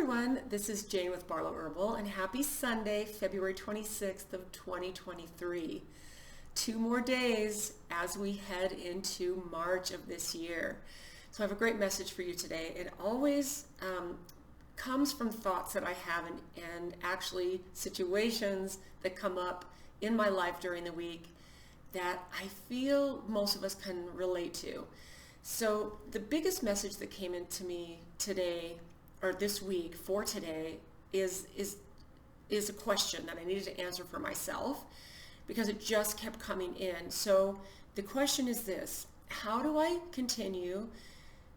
everyone, this is Jane with Barlow Herbal, and happy Sunday, February 26th of 2023. 2 more days as we head into March of this year. So I have a great message for you today. It always comes from thoughts that I have and actually situations that come up in my life during the week that I feel most of us can relate to. So the biggest message that came into me today, or this week for today, is a question that I needed to answer for myself because it just kept coming in. So the question is this: how do I continue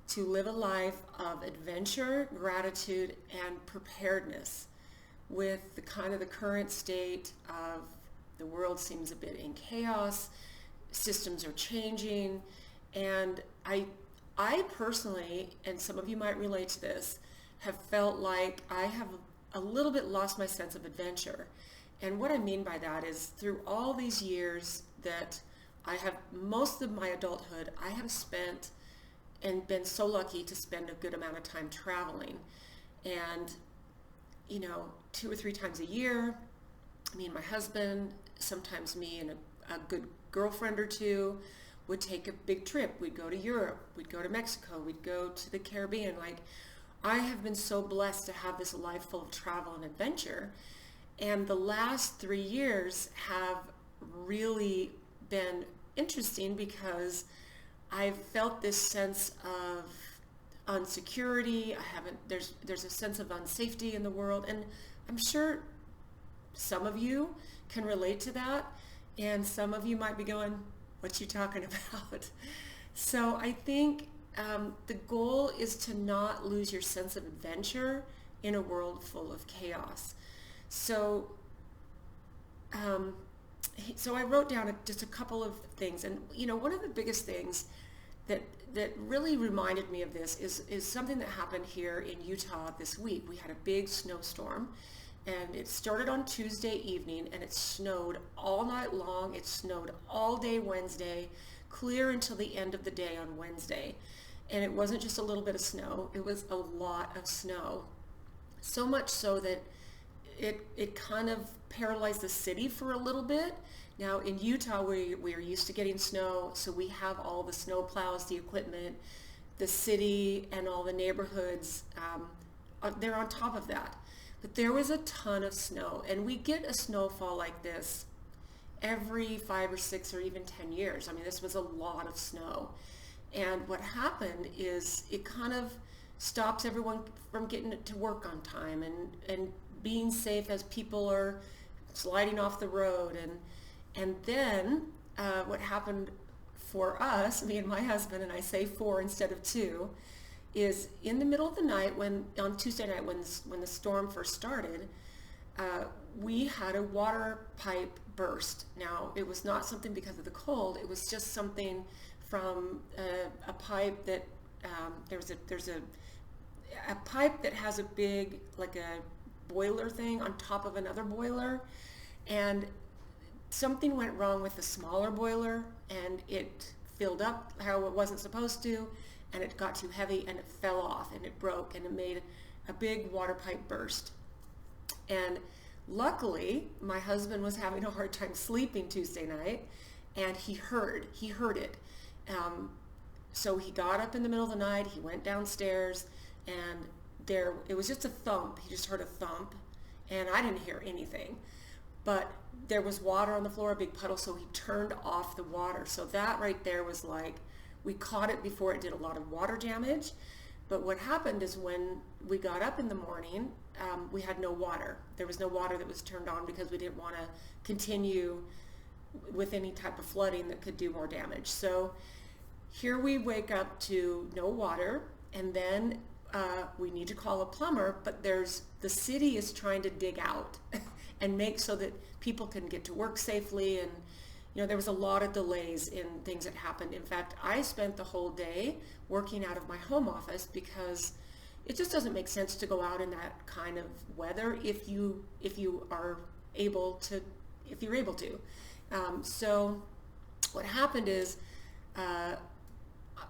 to live a life of adventure, gratitude, and preparedness with the current state of the world seems a bit in chaos, systems are changing, and I personally, and some of you might relate to this, have felt like I have a little bit lost my sense of adventure. And what I mean by that is through all these years that I have, most of my adulthood, I have spent and been so lucky to spend a good amount of time traveling. And, 2 or 3 times a year, me and my husband, sometimes me and a good girlfriend or two, would take a big trip. We'd go to Europe, we'd go to Mexico, we'd go to the Caribbean. I have been so blessed to have this life full of travel and adventure. And the last 3 years have really been interesting because I've felt this sense of insecurity. There's a sense of unsafety in the world. And I'm sure some of you can relate to that. And some of you might be going, what you talking about? So I think the goal is to not lose your sense of adventure in a world full of chaos. So I wrote down just a couple of things, and one of the biggest things that really reminded me of this is something that happened here in Utah this week. We had a big snowstorm, and it started on Tuesday evening, and it snowed all night long. It snowed all day Wednesday, clear until the end of the day on Wednesday. And it wasn't just a little bit of snow, it was a lot of snow. So much so that it kind of paralyzed the city for a little bit. Now in Utah, we are used to getting snow, so we have all the snow plows, the equipment, the city and all the neighborhoods, they're on top of that. But there was a ton of snow, and we get a snowfall like this every 5 or 6 or even 10 years. I mean, this was a lot of snow. And what happened is it kind of stops everyone from getting to work on time and being safe as people are sliding off the road. And then what happened for us, me and my husband, and I say 4 instead of 2, is in the middle of the night, on Tuesday night when the storm first started, we had a water pipe burst. Now, it was not something because of the cold, it was just something from a pipe that there's a pipe that has a big, like a boiler thing on top of another boiler, and something went wrong with the smaller boiler, and it filled up how it wasn't supposed to, and it got too heavy, and it fell off, and it broke, and it made a big water pipe burst. And luckily, my husband was having a hard time sleeping Tuesday night, and he heard it. So he got up in the middle of the night, he went downstairs, and it was just a thump. He just heard a thump, and I didn't hear anything. But there was water on the floor, a big puddle, so he turned off the water. So that right there was like, we caught it before it did a lot of water damage. But what happened is when we got up in the morning, we had no water. There was no water that was turned on because we didn't want to continue with any type of flooding that could do more damage. So here we wake up to no water, and then we need to call a plumber, but the city is trying to dig out and make so that people can get to work safely. And there was a lot of delays in things that happened. In fact, I spent the whole day working out of my home office because it just doesn't make sense to go out in that kind of weather if you're able to. So what happened is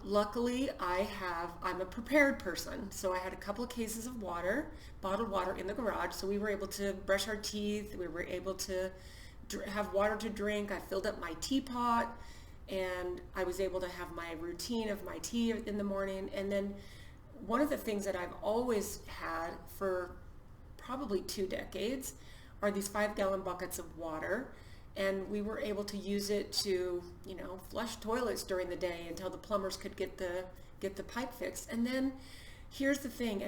luckily I'm a prepared person. So I had a couple of cases of water, bottled water in the garage. So we were able to brush our teeth. We were able to have water to drink. I filled up my teapot and I was able to have my routine of my tea in the morning. And then one of the things that I've always had for probably 2 decades are these 5-gallon buckets of water. And we were able to use it to, flush toilets during the day until the plumbers could get the pipe fixed. And then here's the thing,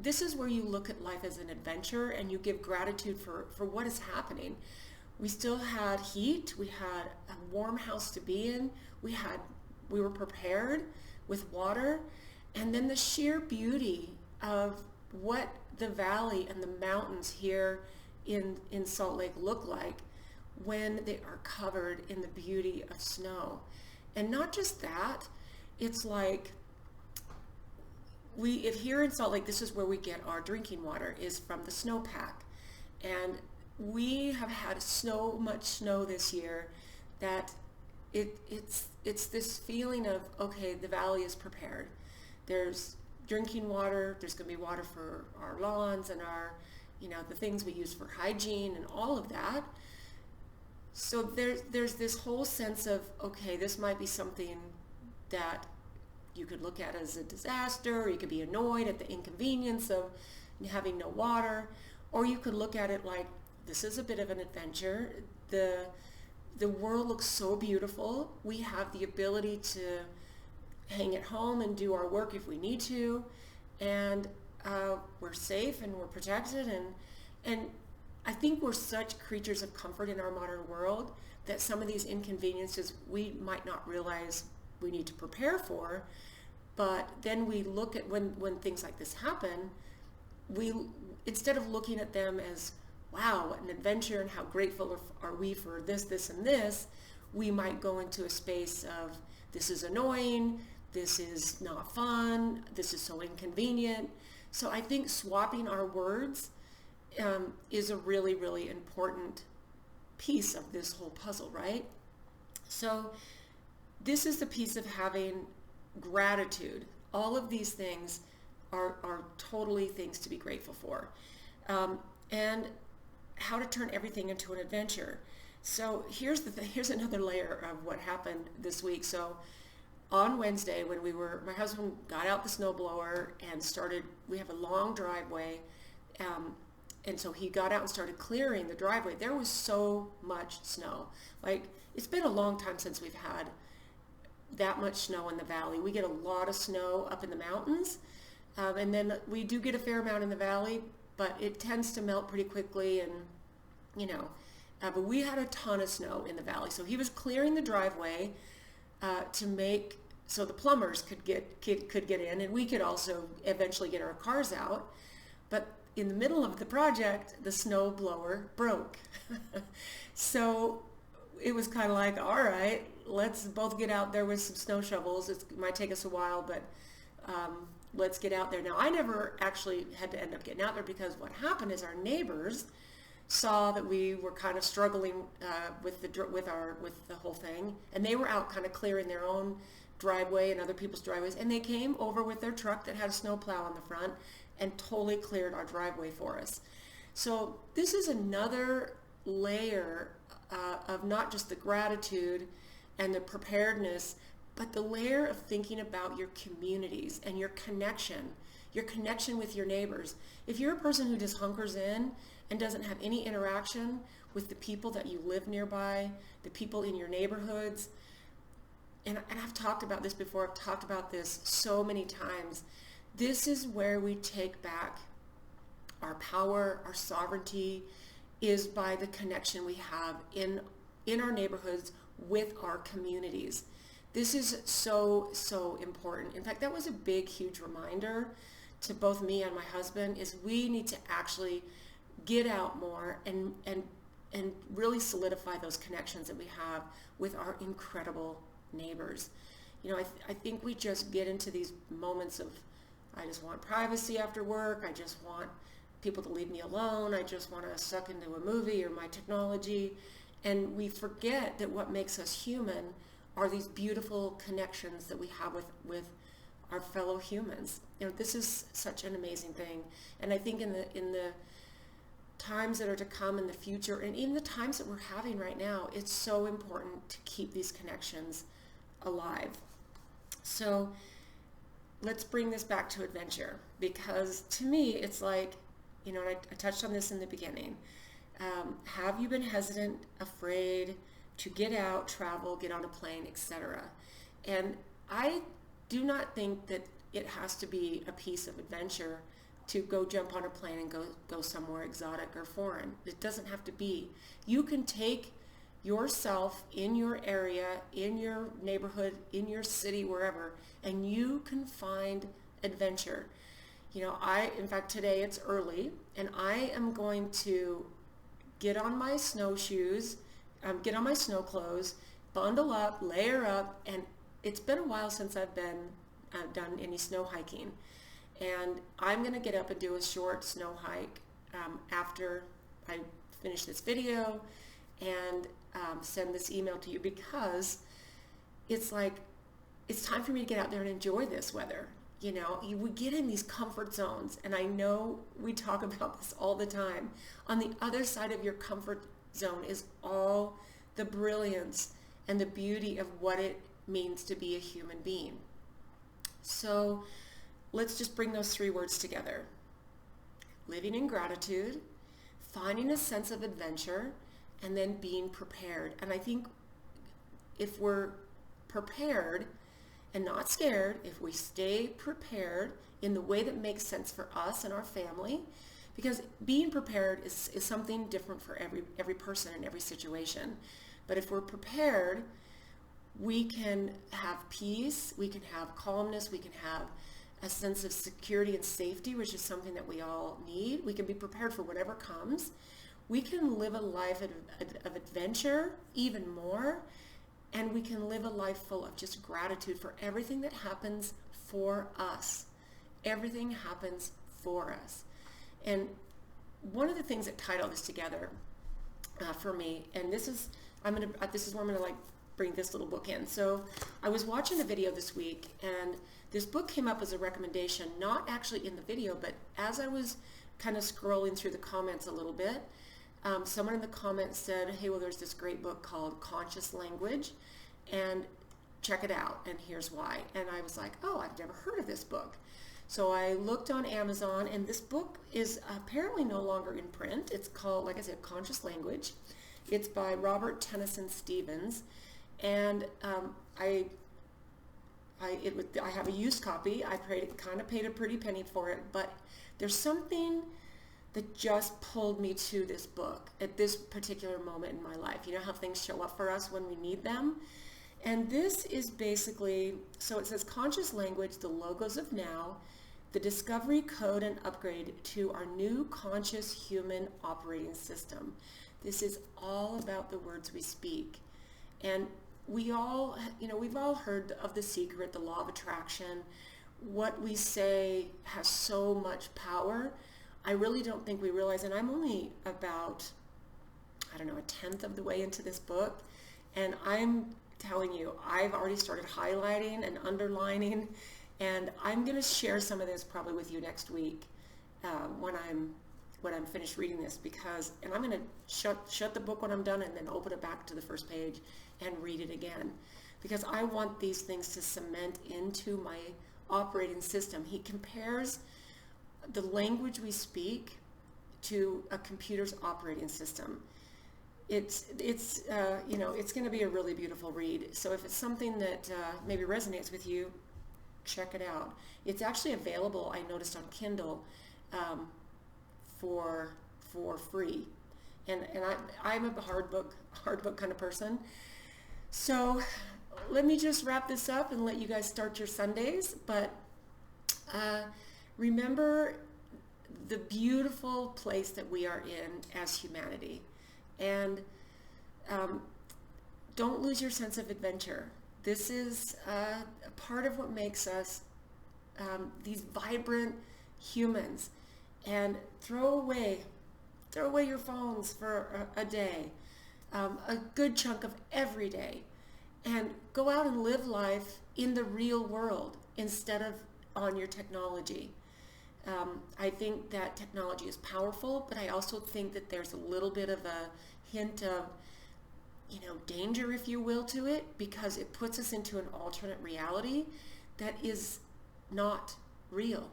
this is where you look at life as an adventure and you give gratitude for what is happening. We still had heat, we had a warm house to be in, we were prepared with water, and then the sheer beauty of what the valley and the mountains here in Salt Lake look like when they are covered in the beauty of snow. And not just that, it's like if here in Salt Lake, this is where we get our drinking water, is from the snowpack. And we have had so much snow this year that it's this feeling of, okay, the valley is prepared. There's drinking water, there's going to be water for our lawns and our, the things we use for hygiene and all of that. So there's this whole sense of, okay, this might be something that you could look at as a disaster, or you could be annoyed at the inconvenience of having no water, or you could look at it like, this is a bit of an adventure. The world looks so beautiful. We have the ability to hang at home and do our work if we need to, and we're safe and we're protected, and I think we're such creatures of comfort in our modern world that some of these inconveniences we might not realize we need to prepare for, but then we look at when things like this happen, instead of looking at them as, wow, what an adventure and how grateful are we for this, and this, we might go into a space of, this is annoying, this is not fun, this is so inconvenient. So I think swapping our words is a really, really important piece of this whole puzzle, right? So this is the piece of having gratitude. All of these things are totally things to be grateful for. And how to turn everything into an adventure. So here's another layer of what happened this week. So on Wednesday, when my husband got out the snowblower and we have a long driveway, and so he got out and started clearing the driveway. There was so much snow. Like, it's been a long time since we've had that much snow in the valley. We get a lot of snow up in the mountains, and then we do get a fair amount in the valley, but it tends to melt pretty quickly, and but we had a ton of snow in the valley. So he was clearing the driveway to make so the plumbers could get in, and we could also eventually get our cars out. But in the middle of the project, the snow blower broke. So it was kind of like, all right, let's both get out there with some snow shovels. It might take us a while, but let's get out there. Now, I never actually had to end up getting out there, because what happened is our neighbors saw that we were kind of struggling with the whole thing, and they were out kind of clearing their own driveway and other people's driveways, and they came over with their truck that had a snow plow on the front and totally cleared our driveway for us. So this is another layer of not just the gratitude and the preparedness, but the layer of thinking about your communities and your connection with your neighbors. If you're a person who just hunkers in and doesn't have any interaction with the people that you live nearby, the people in your neighborhoods, and I've talked about this before, I've talked about this so many times, this is where we take back our power, our sovereignty, is by the connection we have in our neighborhoods with our communities. This is so, so important. In fact, that was a big, huge reminder to both me and my husband, is we need to actually get out more and really solidify those connections that we have with our incredible neighbors. I think we just get into these moments of, I just want privacy after work, I just want people to leave me alone, I just want to suck into a movie or my technology, and we forget that what makes us human are these beautiful connections that we have with our fellow humans. This is such an amazing thing. And I think in the times that are to come in the future, and even the times that we're having right now, it's so important to keep these connections alive. So let's bring this back to adventure, because to me, it's like, and I touched on this in the beginning. Have you been hesitant, afraid to get out, travel, get on a plane, etc.? And I do not think that it has to be a piece of adventure to go jump on a plane and go somewhere exotic or foreign. It doesn't have to be. You can take yourself in your area, in your neighborhood, in your city, wherever, and you can find adventure. In fact, today it's early, and I am going to get on my snowshoes, get on my snow clothes, bundle up, layer up, and it's been a while since I've done any snow hiking. And I'm going to get up and do a short snow hike after I finish this video and send this email to you, because it's like, it's time for me to get out there and enjoy this weather. We get in these comfort zones, and I know we talk about this all the time. On the other side of your comfort zone is all the brilliance and the beauty of what it means to be a human being. So let's just bring those three words together. Living in gratitude, finding a sense of adventure, and then being prepared. And I think if we're prepared and not scared, if we stay prepared in the way that makes sense for us and our family, because being prepared is something different for every person in every situation. But if we're prepared, we can have peace, we can have calmness, we can have a sense of security and safety, which is something that we all need. We can be prepared for whatever comes. We can live a life of adventure even more, and we can live a life full of just gratitude for everything that happens for us. Everything happens for us. And one of the things that tied all this together for me, and this is where I'm gonna bring this little book in. So I was watching a video this week, and this book came up as a recommendation, not actually in the video, but as I was kind of scrolling through the comments a little bit, someone in the comments said, hey, well, there's this great book called Conscious Language, and check it out, and here's why. And I was like, oh, I've never heard of this book. So I looked on Amazon, and this book is apparently no longer in print. It's called, like I said, Conscious Language. It's by Robert Tennyson Stevens, and I have a used copy. I kind of paid a pretty penny for it, but there's something that just pulled me to this book at this particular moment in my life. You know how things show up for us when we need them? And this is basically, so it says Conscious Language, the Logos of Now, the Discovery, Code, and Upgrade to our new conscious human operating system. This is all about the words we speak. And we've all heard of The Secret, the law of attraction. What we say has so much power. I really don't think we realize, and I'm only about, a 10th of the way into this book, and I'm telling you, I've already started highlighting and underlining, and I'm going to share some of this probably with you next week when I'm finished reading this, and I'm going to shut the book when I'm done and then open it back to the first page and read it again, because I want these things to cement into my operating system. He compares the language we speak to a computer's operating system. It's going to be a really beautiful read. So if it's something that maybe resonates with you, check it out. It's actually available, I noticed, on Kindle for free. And I'm a hard book kind of person. So let me just wrap this up and let you guys start your Sundays. But remember the beautiful place that we are in as humanity. And don't lose your sense of adventure. This is a part of what makes us these vibrant humans. And throw away your phones for a day, a good chunk of every day, and go out and live life in the real world instead of on your technology. I think that technology is powerful, but I also think that there's a little bit of a hint of, danger, if you will, to it, because it puts us into an alternate reality that is not real.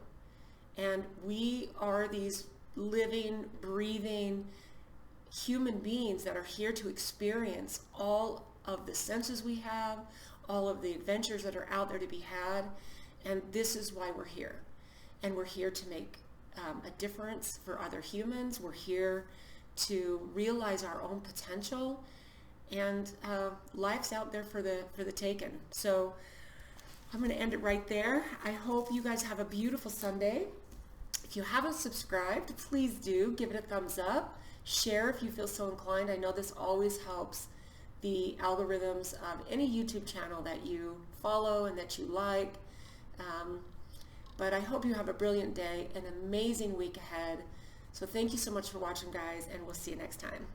And we are these living, breathing human beings that are here to experience all of the senses we have, all of the adventures that are out there to be had. And this is why we're here. And we're here to make a difference for other humans. We're here to realize our own potential, and life's out there for the taking. So I'm going to end it right there. I hope you guys have a beautiful Sunday. If you haven't subscribed, please do give it a thumbs up. Share if you feel so inclined. I know this always helps the algorithms of any YouTube channel that you follow and that you like. But I hope you have a brilliant day, an amazing week ahead. So thank you so much for watching, guys, and we'll see you next time.